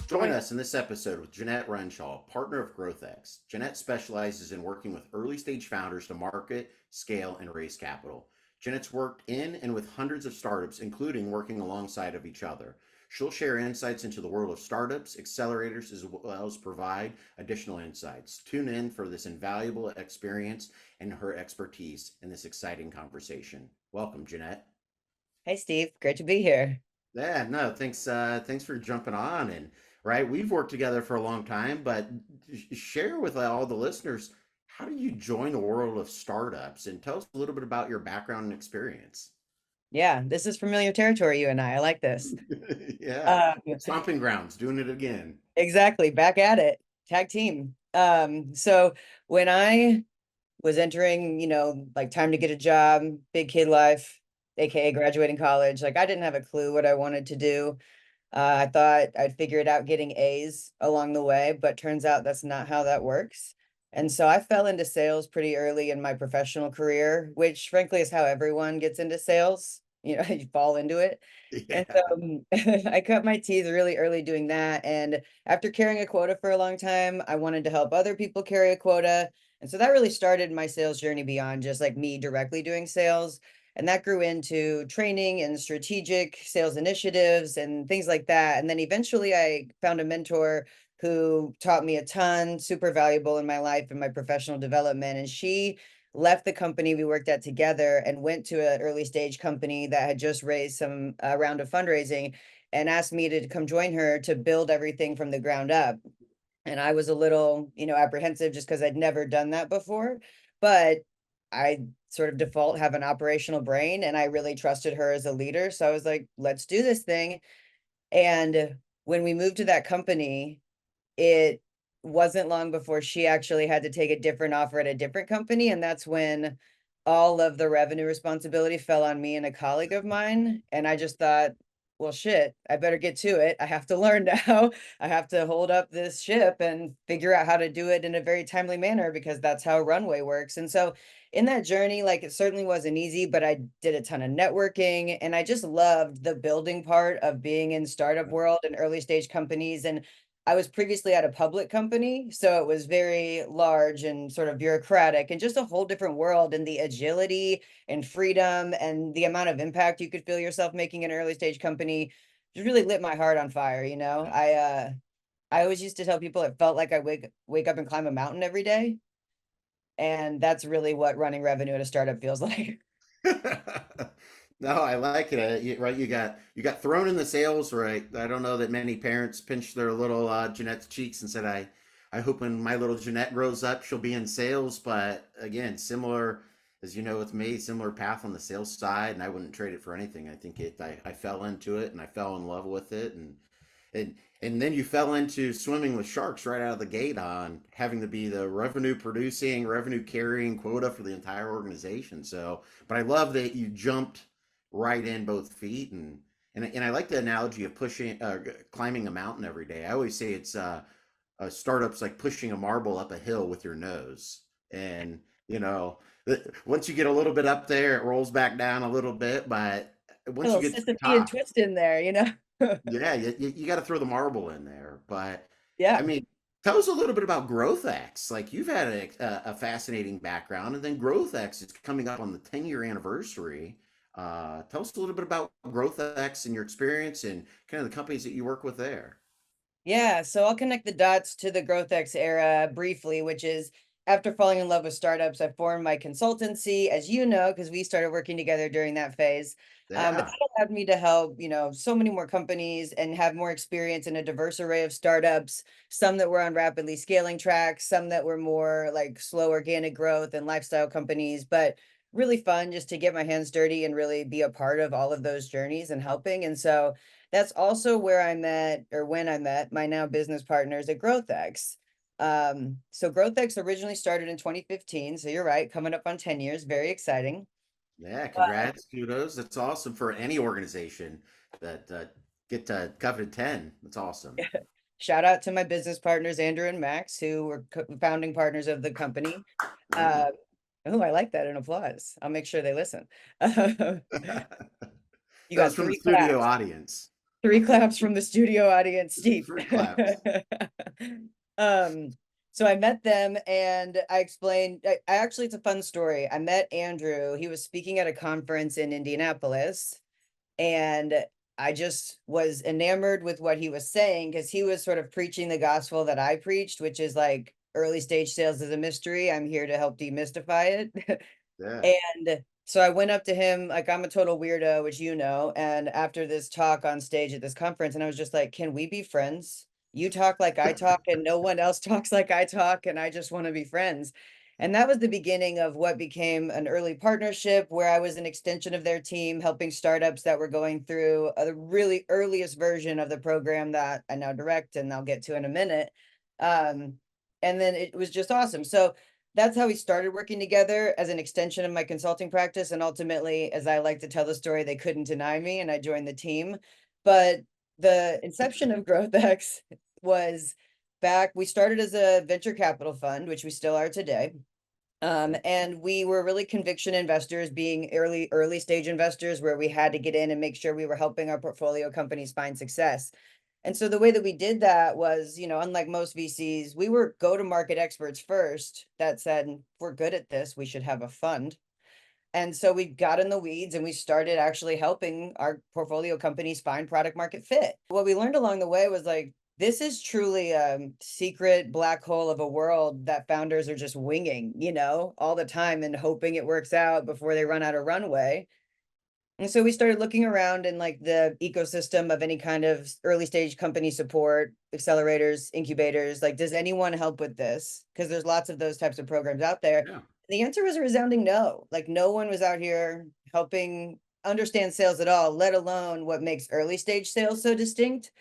Join us in this episode with Jeanette Renshaw, partner of GrowthX. Jeanette specializes in working with early stage founders to market, scale, and raise capital. Jeanette's worked in and with hundreds of startups, including working alongside of each other. She'll share insights into the world of startups, accelerators, as well as provide additional insights. Tune in for this invaluable experience and her expertise in this exciting conversation. Welcome, Jeanette. Hey, Steve. Great to be here. Yeah, no, thanks for jumping on. And right, we've worked together for a long time, but share with all the listeners, how did you join the world of startups? And tell us a little bit about your background and experience. Yeah, this is familiar territory, you and I. I like this. Yeah, Um, stomping grounds, doing it again. exactly. Back at it. Tag team. So when I was entering, like time to get a job, big kid life, aka graduating college, like I didn't have a clue what I wanted to do. I thought I'd figure it out getting A's along the way, but turns out that's not how that works. And so I fell into sales pretty early in my professional career, which frankly is how everyone gets into sales. You fall into it. And so Yeah. I cut my teeth really early doing that. And after carrying a quota for a long time, I wanted to help other people carry a quota. And so that really started my sales journey beyond just like me directly doing sales. And that grew into training and strategic sales initiatives and things like that. And then eventually I found a mentor who taught me a ton, super valuable in my life and my professional development. And she left the company we worked at together and went to an early stage company that had just raised some round of fundraising and asked me to come join her to build everything from the ground up. And I was a little, apprehensive just because I'd never done that before. But I sort of default have an operational brain and I really trusted her as a leader. So I was like, let's do this thing. And when we moved to that company, it wasn't long before she actually had to take a different offer at a different company. And that's when all of the revenue responsibility fell on me and a colleague of mine. And I just thought, well, shit, I better get to it. I have to learn now. I have to hold up this ship and figure out how to do it in a very timely manner because that's how runway works. And so in that journey, like it certainly wasn't easy, but I did a ton of networking and I just loved the building part of being in startup world and early stage companies. And I was previously at a public company, so it was very large and sort of bureaucratic and just a whole different world. And the agility and freedom and the amount of impact you could feel yourself making in an early stage company just really lit my heart on fire, you know? I always used to tell people it felt like I wake up and climb a mountain every day. And that's really what running revenue at a startup feels like. No, I like it. Right, you got thrown in the sales, right? I don't know that many parents pinched their little Jeanette's cheeks and said, I hope when my little Jeanette grows up, she'll be in sales." But again, similar as you know, with me, similar path on the sales side, and I wouldn't trade it for anything. I think I fell into it and I fell in love with it, and then you fell into swimming with sharks right out of the gate on having to be the revenue producing, revenue carrying quota for the entire organization. So, but I love that you jumped right in both feet, and I like the analogy of pushing climbing a mountain every day. I always say it's startups like pushing a marble up a hill with your nose, and you know once you get a little bit up there, it rolls back down a little bit, but A once you little get to the Sisyphean top, twist in there, you know? yeah, you got to throw the marble in there. But I Yeah. mean, tell us a little bit about GrowthX. Like you've had a fascinating background, and then GrowthX is coming up on the 10-year anniversary. Tell us a little bit about GrowthX and your experience and kind of the companies that you work with there. Yeah, so I'll connect the dots to the GrowthX era briefly, which is after falling in love with startups, I formed my consultancy, as you know, because we started working together during that phase. But Yeah. that allowed me to help, so many more companies and have more experience in a diverse array of startups, some that were on rapidly scaling tracks, some that were more like slow organic growth and lifestyle companies, but really fun just to get my hands dirty and really be a part of all of those journeys and helping. And so that's also where I met, or when I met my now business partners at GrowthX. So GrowthX originally started in 2015. So you're right, coming up on 10 years, very exciting. Yeah, congrats, kudos. That's awesome for any organization that get to coveted 10. That's awesome. Shout out to my business partners, Andrew and Max, who were founding partners of the company. Yeah. Uh, oh, I like that, an applause. I'll make sure they listen. You That was got from the three studio claps. audience. 3 claps from the studio audience deep. Three claps. Um, so I met them and I explained, I actually, it's a fun story. I met Andrew. He was speaking at a conference in Indianapolis, and I just was enamored with what he was saying because he was sort of preaching the gospel that I preached, which is like early stage sales is a mystery. I'm here to help demystify it. Yeah. And so I went up to him, like I'm a total weirdo, which you know, and after this talk on stage at this conference, and I was just like, can we be friends? You talk like I talk, and no one else talks like I talk, and I just want to be friends. And that was the beginning of what became an early partnership where I was an extension of their team, helping startups that were going through the really earliest version of the program that I now direct, and I'll get to in a minute. Um, and then it was just awesome. So that's how we started working together as an extension of my consulting practice. And ultimately, as I like to tell the story, they couldn't deny me and I joined the team. But the inception of GrowthX was back, we started as a venture capital fund, which we still are today. And we were really conviction investors, being early stage investors, where we had to get in and make sure we were helping our portfolio companies find success. And so the way that we did that was, unlike most VCs, we were go-to-market experts first that said, if we're good at this, we should have a fund. And so we got in the weeds and we started actually helping our portfolio companies find product market fit. What we learned along the way was like, this is truly a secret black hole of a world that founders are just winging, all the time and hoping it works out before they run out of runway. And so we started looking around in like the ecosystem of any kind of early stage company support, accelerators, incubators. Like, does anyone help with this? Because there's lots of those types of programs out there. Yeah. The answer was a resounding no. Like, no one was out here helping understand sales at all, let alone what makes early stage sales so distinct.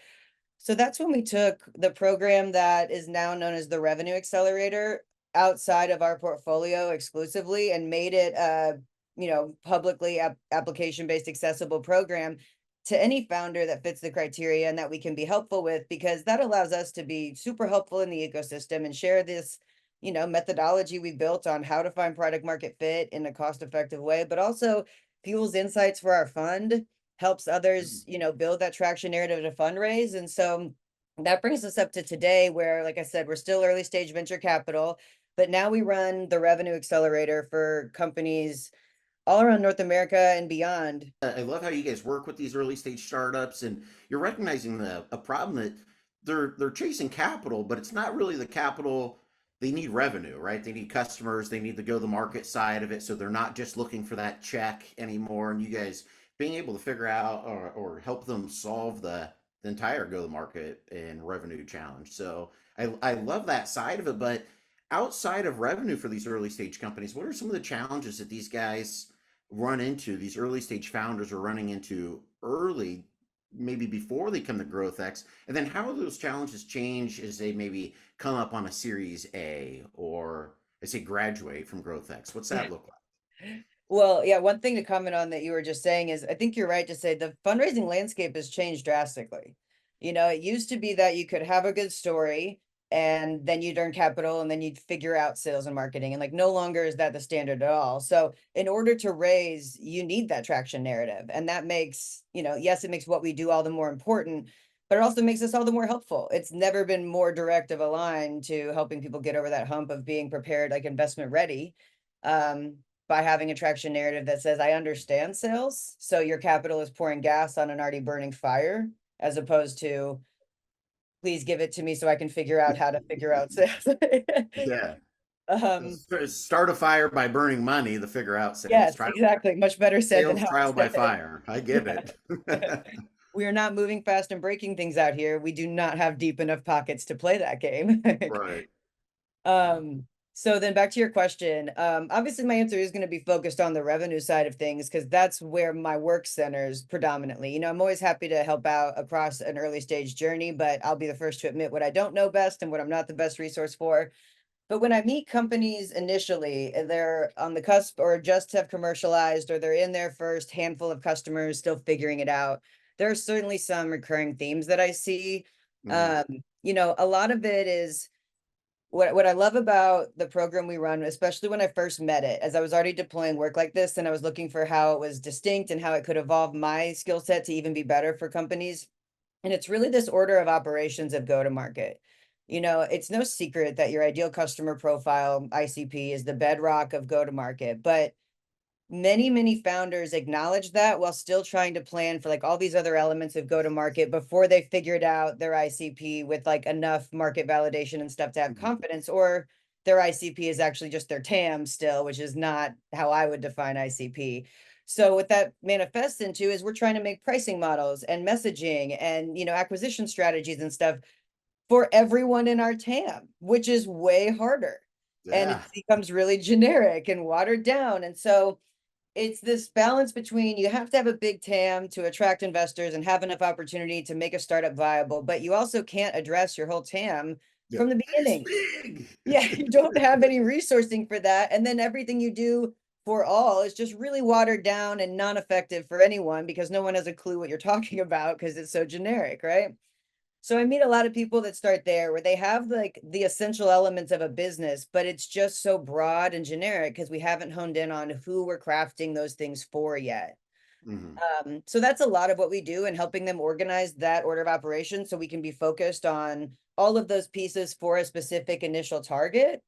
So that's when we took the program that is now known as the Revenue Accelerator outside of our portfolio exclusively and made it a, publicly application-based accessible program to any founder that fits the criteria and that we can be helpful with, because that allows us to be super helpful in the ecosystem and share this, methodology we built on how to find product market fit in a cost-effective way, but also fuels insights for our fund, helps others, build that traction narrative to fundraise. And so that brings us up to today, where, like I said, we're still early stage venture capital, but now we run the Revenue Accelerator for companies all around North America and beyond. I love how you guys work with these early stage startups, and you're recognizing a problem that they're chasing capital, but it's not really the capital. They need revenue, right? They need customers. They need to go the market side of it, so they're not just looking for that check anymore. And you guys being able to figure out or help them solve the entire go to market and revenue challenge. So I love that side of it. But outside of revenue for these early stage companies, what are some of the challenges that these guys run into, these early stage founders are running into early, maybe before they come to GrowthX, and then how those challenges change as they maybe come up on a Series A or as they graduate from GrowthX? What's that look like? Well, yeah, one thing to comment on that you were just saying is I think you're right to say the fundraising landscape has changed drastically. It used to be that you could have a good story and then you'd earn capital and then you'd figure out sales and marketing. And like no longer is that the standard at all. So in order to raise, you need that traction narrative. And that makes, yes, it makes what we do all the more important, but it also makes us all the more helpful. It's never been more direct of a line to helping people get over that hump of being prepared, like investment ready. Um, by having a traction narrative that says, I understand sales. So your capital is pouring gas on an already burning fire, as opposed to, please give it to me so I can figure out how to figure out sales. Yeah. um, Start a fire by burning money to figure out sales. yes, Try exactly. Much better said than sales how trial I by said fire. I get it. it. We are not moving fast and breaking things out here. We do not have deep enough pockets to play that game. Right. Um, so then back to your question. Obviously my answer is going to be focused on the revenue side of things because that's where my work centers predominantly. I'm always happy to help out across an early stage journey, but I'll be the first to admit what I don't know best and what I'm not the best resource for. But when I meet companies initially, and they're on the cusp or just have commercialized or they're in their first handful of customers still figuring it out, there are certainly some recurring themes that I see. Mhm. Um, a lot of it is what I love about the program we run, especially when I first met it, as I was already deploying work like this and I was looking for how it was distinct and how it could evolve my skill set to even be better for companies. And it's really this order of operations of go to market. It's no secret that your ideal customer profile, ICP, is the bedrock of go to market, but many founders acknowledge that while still trying to plan for like all these other elements of go to market before they figured out their ICP with like enough market validation and stuff to have Mhm. confidence, or their ICP is actually just their TAM still, which is not how I would define ICP. So what that manifests into is we're trying to make pricing models and messaging and acquisition strategies and stuff for everyone in our TAM, which is way harder. And it Yeah. becomes really generic and watered down. And so it's this balance between you have to have a big TAM to attract investors and have enough opportunity to make a startup viable, but you also can't address your whole TAM Yeah. from the This beginning. big. Yeah, you don't have any resourcing for that. And then everything you do for all is just really watered down and non-effective for anyone because no one has a clue what you're talking about because it's so generic, right? So I meet a lot of people that start there where they have like the essential elements of a business, but it's just so broad and generic because we haven't honed in on who we're crafting those things for yet. Mhm. So that's a lot of what we do in helping them organize that order of operations so we can be focused on all of those pieces for a specific initial target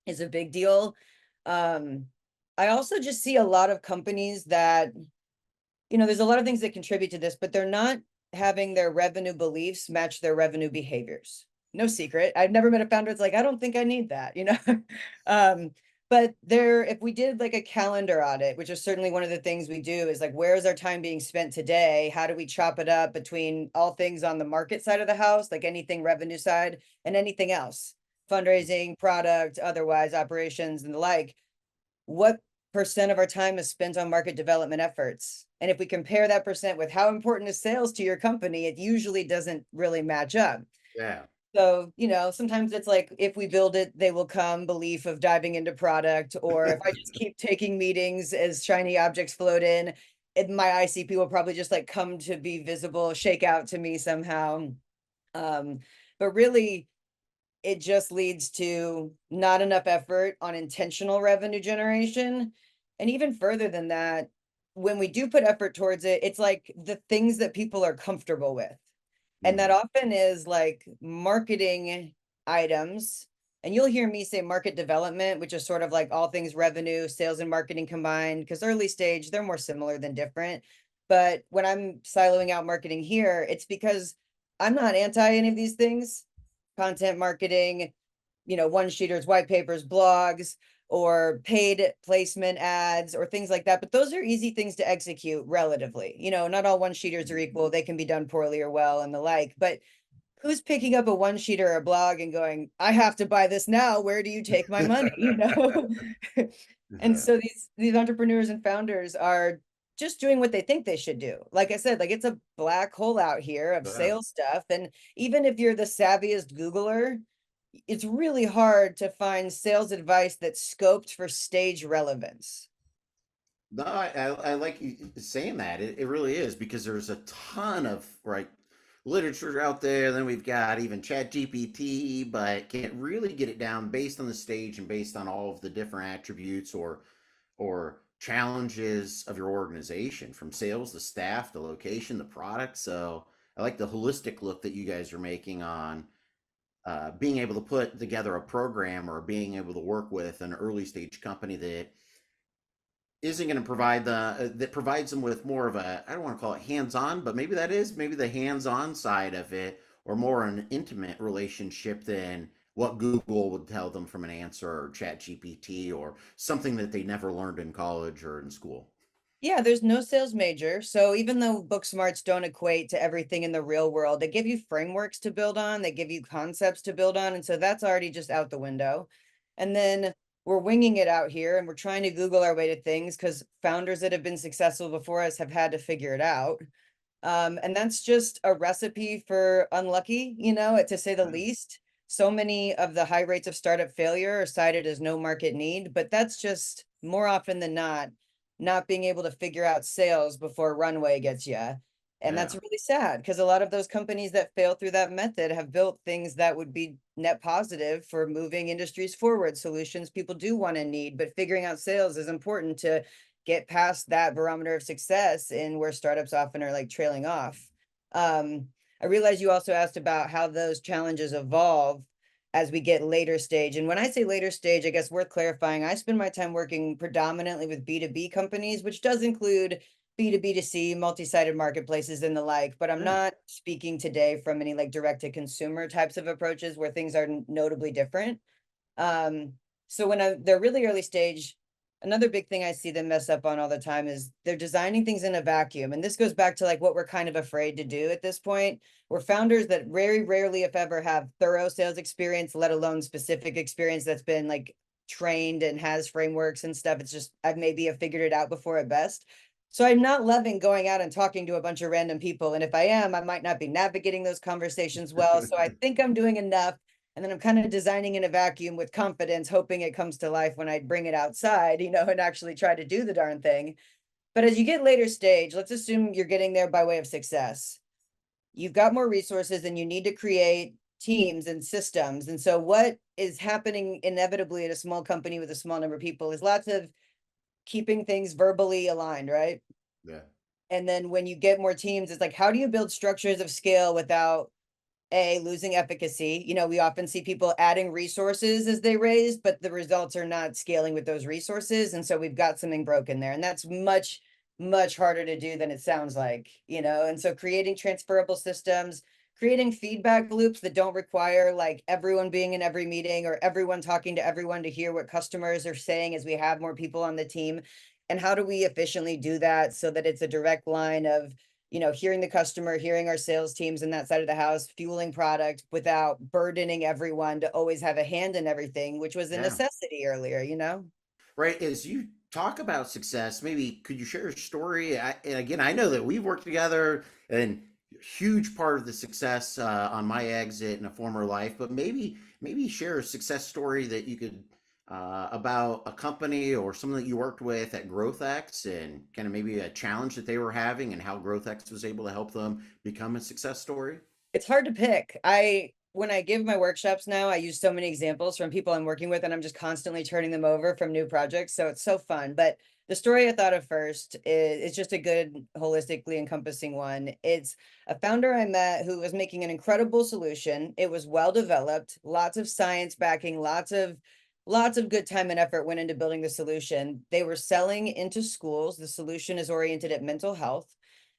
is a big deal. Um, I also just see a lot of companies that there's a lot of things that contribute to this, but they're not having their revenue beliefs match their revenue behaviors. No secret. I've never met a founder that's like, I don't think I need that. um, but if we did like a calendar audit, which is certainly one of the things we do, is like, where is our time being spent today? How do we chop it up between all things on the market side of the house, like anything revenue side and anything else, fundraising, product, otherwise operations and the like? What percent of our time is spent on market development efforts? And if we compare that percent with how important is sales to your company, it usually doesn't really match up. Yeah. So, sometimes it's like if we build it, they will come belief of diving into product, or if I just keep taking meetings as shiny objects float in, my ICP will probably just like come to be visible, shake out to me somehow. Um, but really, it just leads to not enough effort on intentional revenue generation. And even further than that, when we do put effort towards it, it's like the things that people are comfortable with. And that Mhm. often is like marketing items. And you'll hear me say market development, which is sort of like all things revenue, sales, and marketing combined, because early stage, they're more similar than different. But when I'm siloing out marketing here, it's because I'm not anti any of these things, content marketing, one sheeters, white papers, blogs, or paid placement ads or things like that. But those are easy things to execute relatively. Not all one sheeters are equal. They can be done poorly or well and the like. But who's picking up a one sheeter or a blog and going, I have to buy this now. Where do you take my money? And Yeah. so these entrepreneurs and founders are just doing what they think they should do. Like I said, like it's a black hole out here of Yeah. sales stuff. And even if you're the savviest Googler, it's really hard to find sales advice that's scoped for stage relevance. No, I like you saying that. It really is because there's a ton of literature out there. Then we've got even Chat GPT, but can't really get it down based on the stage and based on all of the different attributes or challenges of your organization, from sales, the staff, the location, the product. So I like the holistic look that you guys are making on being able to put together a program or being able to work with an early stage company that isn't going to provide that provides them with more of a, I don't want to call it hands-on, but maybe that is maybe the hands-on side of it, or more an intimate relationship than what Google would tell them from an answer, or Chat GPT, or something that they never learned in college or in school. Yeah, there's no sales major. So even though book smarts don't equate to everything in the real world, they give you frameworks to build on, they give you concepts to build on. And so that's already just out the window. And then we're winging it out here and we're trying to Google our way to things because founders that have been successful before us have had to figure it out. And that's just a recipe for unlucky, to say the least. So many of the high rates of startup failure are cited as no market need, but that's just more often than not being able to figure out sales before runway gets you. And that's Yeah. really sad because a lot of those companies that fail through that method have built things that would be net positive for moving industries forward, solutions people do want and need. But figuring out sales is important to get past that barometer of success and where startups often are like trailing off. Um, I realize you also asked about how those challenges evolve as we get later stage. And when I say later stage, I guess worth clarifying, I spend my time working predominantly with B2B companies, which does include B2B to C, multi-sided marketplaces and the like, but I'm Yeah. not speaking today from any like direct to consumer types of approaches where things are notably different. Um, so they're really early stage, another big thing I see them mess up on all the time is they're designing things in a vacuum. And this goes back to like what we're kind of afraid to do at this point. We're founders that very rarely, if ever, have thorough sales experience, let alone specific experience that's been like trained and has frameworks and stuff. It's just I've maybe have figured it out before at best. So I'm not loving going out and talking to a bunch of random people. And if I am, I might not be navigating those conversations well. So I think I'm doing enough and then I'm kind of designing in a vacuum with confidence, hoping it comes to life when I bring it outside, and actually try to do the darn thing. But as you get later stage, let's assume you're getting there by way of success. You've got more resources and you need to create teams and systems. And so what is happening inevitably at a small company with a small number of people is lots of keeping things verbally aligned, right? Yeah. And then when you get more teams, it's like, how do you build structures of scale without losing efficacy? We often see people adding resources as they raise, but the results are not scaling with those resources. And so we've got something broken there. And that's much, much harder to do than it sounds like. And so creating transferable systems, creating feedback loops that don't require like everyone being in every meeting or everyone talking to everyone to hear what customers are saying as we have more people on the team. And how do we efficiently do that so that it's a direct line of hearing the customer, hearing our sales teams in that side of the house, fueling product without burdening everyone to always have a hand in everything, which was a Yeah. necessity earlier. Right. As you talk about success, maybe could you share a story? And again, I know that we've worked together and huge part of the success on my exit in a former life, but maybe share a success story that you could about a company or someone that you worked with at GrowthX and kind of maybe a challenge that they were having and how GrowthX was able to help them become a success story. It's hard to pick. When I give my workshops now, I use so many examples from people I'm working with, and I'm just constantly turning them over from new projects. So it's so fun. But the story I thought of first is just a good, holistically encompassing one. It's a founder I met who was making an incredible solution. It was well developed, lots of science backing, lots of good time and effort went into building the solution. They were selling into schools. The solution is oriented at mental health.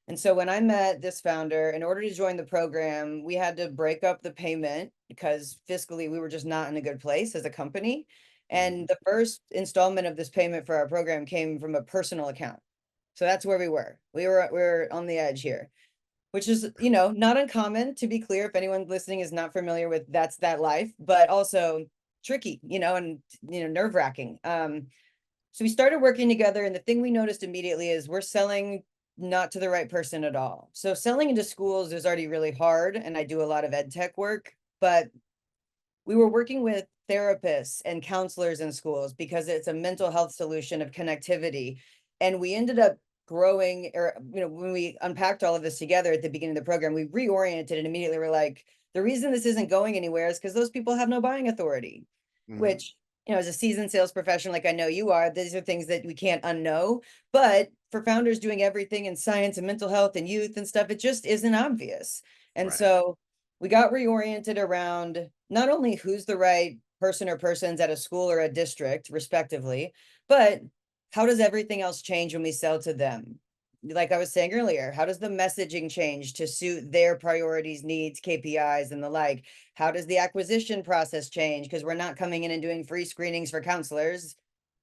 And so when I met this founder, in order to join the program, we had to break up the payment because fiscally we were just not in a good place as a company. Mhm. And the first installment of this payment for our program came from a personal account. So that's where we were. We were on the edge here, which is, not uncommon, to be clear, if anyone listening is not familiar with that's that life, but also tricky, and nerve-wracking. So we started working together, and the thing we noticed immediately is we're selling not to the right person at all. So selling into schools is already really hard, and I do a lot of ed tech work, but we were working with therapists and counselors in schools because it's a mental health solution of connectivity. And we ended up growing, or, when we unpacked all of this together at the beginning of the program, we reoriented and immediately were like, the reason this isn't going anywhere is because those people have no buying authority, Mhm. which, as a seasoned sales professional, like I know you are, these are things that we can't unknow. But for founders doing everything in science and mental health and youth and stuff, it just isn't obvious. And Right. so we got reoriented around not only who's the right person or persons at a school or a district, respectively, but how does everything else change when we sell to them? Like I was saying earlier, how does the messaging change to suit their priorities, needs, KPIs, and the like? How does the acquisition process change? Because we're not coming in and doing free screenings for counselors.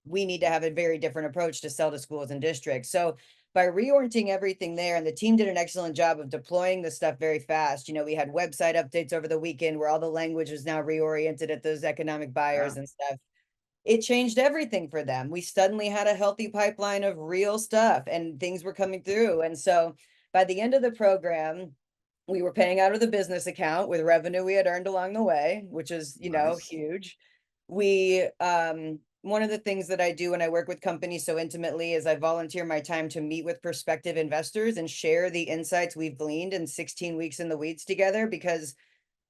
We need to have a very different approach to sell to schools and districts. So by reorienting everything there, and the team did an excellent job of deploying the stuff very fast. We had website updates over the weekend where all the language was now reoriented at those economic Yeah. buyers and stuff. It changed everything for them. We suddenly had a healthy pipeline of real stuff and things were coming through. And so by the end of the program, we were paying out of the business account with revenue we had earned along the way, which is, Nice. huge. We one of the things that I do when I work with companies so intimately is I volunteer my time to meet with prospective investors and share the insights we've gleaned in 16 weeks in the weeds together, because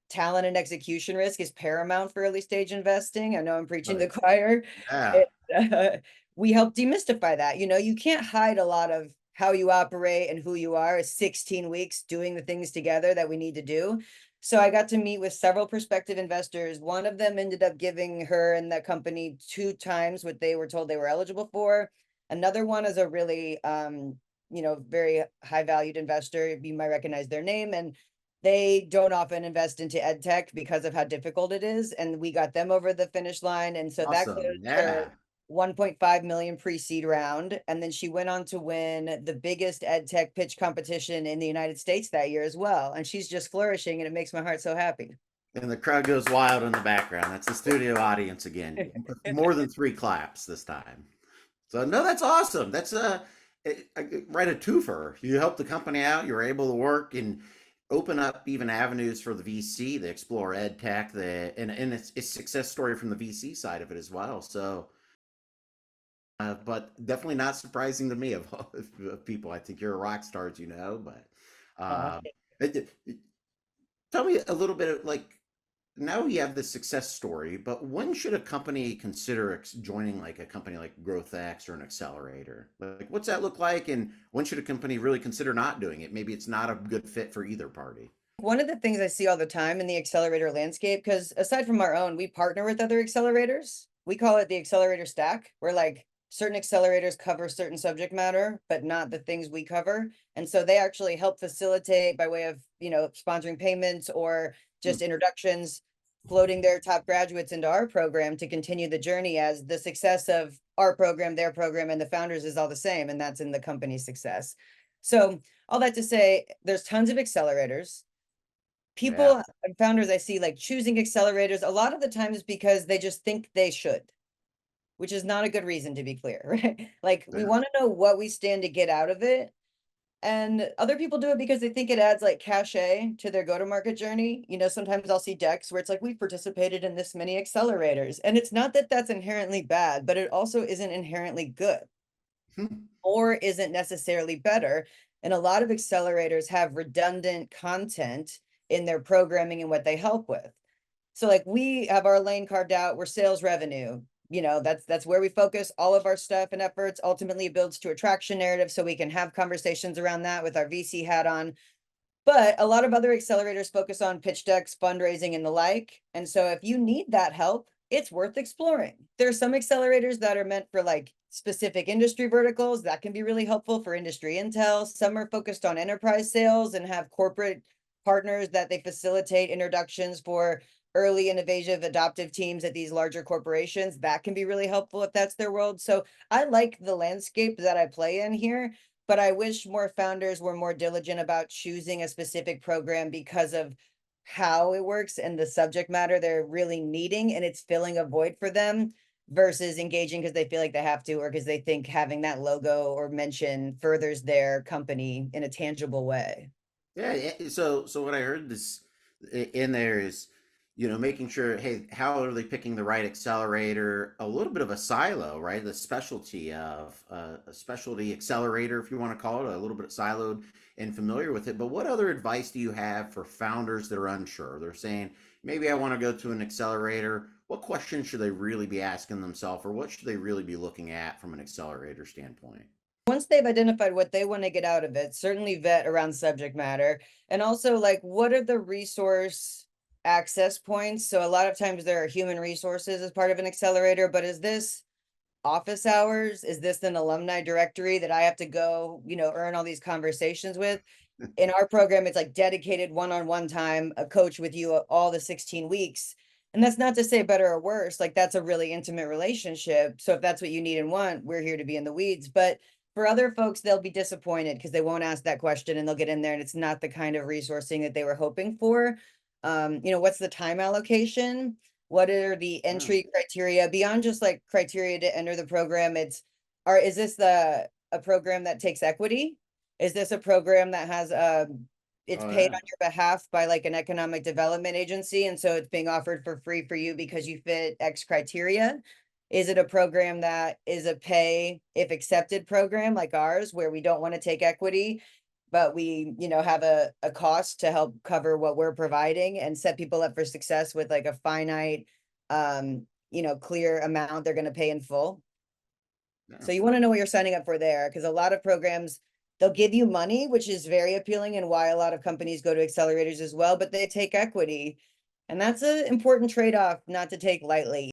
talent and execution risk is paramount for early stage investing. I know I'm preaching to the Right. choir. Yeah. It, we help demystify that. You can't hide a lot of how you operate and who you are. 16 weeks doing the things together that we need to do. So I got to meet with several prospective investors. One of them ended up giving her and that company 2 times what they were told they were eligible for. Another one is a really, very high valued investor. You might recognize their name, and they don't often invest into ed tech because of how difficult it is. And we got them over the finish line. And so that Awesome. closed her Yeah. 1.5 million pre-seed round. And then she went on to win the biggest ed tech pitch competition in the United States that year as well. And she's just flourishing, and it makes my heart so happy. And the crowd goes wild in the background. That's the studio audience again. More than three claps this time. So no, that's awesome. That's right, a twofer. You help the company out. You're able to work and open up even avenues for the VC, the explore ed tech, and it's success story from the VC side of it as well. So, but definitely not surprising to me of people. I think you're a rock star, as you know. But Aw. uh, tell me a little bit of like now you have the success story, but when should a company consider joining like a company like GrowthX or an accelerator? Like, what's that look like, and when should a company really consider not doing it? Maybe it's not a good fit for either party. One of the things I see all the time in the accelerator landscape, because aside from our own, we partner with other accelerators. We call it the accelerator stack, where like certain accelerators cover certain subject matter, but not the things we cover. And so they actually help facilitate by way of, sponsoring payments or Hmm. just introductions, floating their top graduates into our program to continue the journey, as the success of our program, their program, and the founders is all the same. And that's in the company's success. So all that to say, there's tons of accelerators. Yeah. People and founders I see like choosing accelerators a lot of the times because they just think they should, which is not a good reason, to be clear, right? Like we Yeah. want to know what we stand to get out of it. And other people do it because they think it adds like cachet to their go-to-market journey. Sometimes I'll see decks where it's like, we've participated in this many accelerators. And it's not that that's inherently bad, but it also isn't inherently good Hmm. or isn't necessarily better. And a lot of accelerators have redundant content in their programming and what they help with. So like we have our lane carved out, we're sales revenue. That's where we focus all of our stuff and efforts. Ultimately it builds to attraction narrative so we can have conversations around that with our VC hat on. But a lot of other accelerators focus on pitch decks, fundraising, and the like. And so if you need that help, it's worth exploring. There are some accelerators that are meant for like specific industry verticals that can be really helpful for industry intel. Some are focused on enterprise sales and have corporate partners that they facilitate introductions for early innovative adoptive teams at these larger corporations. That can be really helpful if that's their world. So I like the landscape that I play in here, but I wish more founders were more diligent about choosing a specific program because of how it works and the subject matter they're really needing, and it's filling a void for them versus engaging because they feel like they have to, or because they think having that logo or mention furthers their company in a tangible way. Yeah, yeah. So what I heard this in there is, making sure, hey, how are they picking the right accelerator? A little bit of a silo, right? The specialty of a specialty accelerator, if you want to call it, a little bit siloed and familiar with it. But what other advice do you have for founders that are unsure? They're saying, maybe I want to go to an accelerator. What questions should they really be asking themselves, or what should they really be looking at from an accelerator standpoint? Once they've identified what they want to get out of it, certainly vet around subject matter. And also, like, what are the resource access points? So, a lot of times there are human resources as part of an accelerator, but is this office hours? Is this an alumni directory that I have to go, earn all these conversations with? In our program, it's like dedicated one-on-one time, a coach with you all the 16 weeks. And that's not to say better or worse, like that's a really intimate relationship. So if that's what you need and want, we're here to be in the weeds. But for other folks, they'll be disappointed because they won't ask that question and they'll get in there and it's not the kind of resourcing that they were hoping for. What's the time allocation? What are the Yeah. entry criteria beyond just like criteria to enter the program? Is this a program that takes equity? Is this a program that has it's Oh paid yeah. on your behalf by like an economic development agency, and so it's being offered for free for you because you fit X criteria? Is it a program that is a pay if accepted program like ours, where we don't want to take equity, but we, have a cost to help cover what we're providing and set people up for success with like a finite, clear amount they're going to pay in full. Yeah. So you want to know what you're signing up for there, because a lot of programs, they'll give you money, which is very appealing and why a lot of companies go to accelerators as well, but they take equity. And that's an important trade-off not to take lightly.